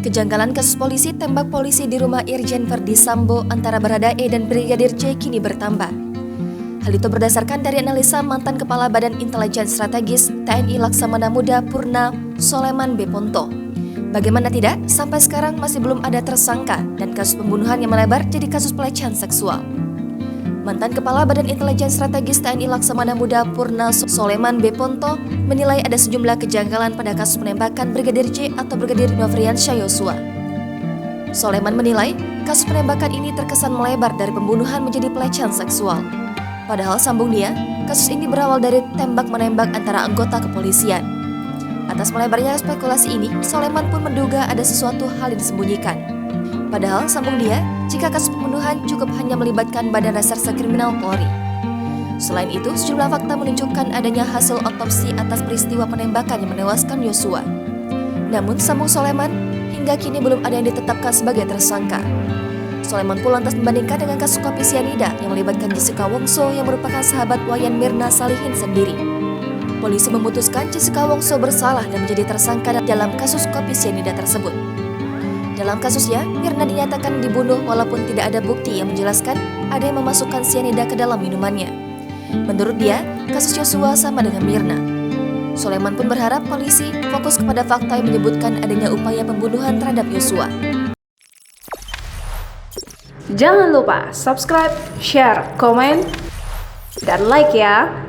Kejanggalan kasus polisi tembak polisi di rumah Irjen Verdi Sambo antara Baradae dan Brigadir J kini bertambah. Hal itu berdasarkan dari analisa mantan Kepala Badan Intelijen Strategis TNI Laksamana Muda Purna Soleman B. Ponto. Bagaimana tidak, sampai sekarang masih belum ada tersangka dan kasus pembunuhan yang melebar jadi kasus pelecehan seksual. Mantan Kepala Badan Intelijen Strategis TNI Laksamana Muda Purna Soleman B. Ponto menilai ada sejumlah kejanggalan pada kasus penembakan Brigadir J atau Brigadir Nofriansyah Yosua. Soleman menilai kasus penembakan ini terkesan melebar dari pembunuhan menjadi pelecehan seksual. Padahal sambung dia, kasus ini berawal dari tembak-menembak antara anggota kepolisian. Atas melebarnya spekulasi ini, Soleman pun menduga ada sesuatu hal yang disembunyikan. Padahal sambung dia, jika kasus pembunuhan cukup hanya melibatkan Badan Reserse Kriminal Polri. Selain itu, sejumlah fakta menunjukkan adanya hasil otopsi atas peristiwa penembakan yang menewaskan Yosua. Namun sambung Soleman, hingga kini belum ada yang ditetapkan sebagai tersangka. Soleman pun lantas membandingkan dengan kasus kopi sianida yang melibatkan Jessica Wongso yang merupakan sahabat Wayan Mirna Salihin sendiri. Polisi memutuskan Jessica Wongso bersalah dan menjadi tersangka dalam kasus kopi sianida tersebut. Dalam kasusnya, Mirna dinyatakan dibunuh walaupun tidak ada bukti yang menjelaskan ada yang memasukkan sianida ke dalam minumannya. Menurut dia, kasus Yosua sama dengan Mirna. Soleman pun berharap polisi fokus kepada fakta yang menyebutkan adanya upaya pembunuhan terhadap Yosua. Jangan lupa subscribe, share, komen, dan like ya!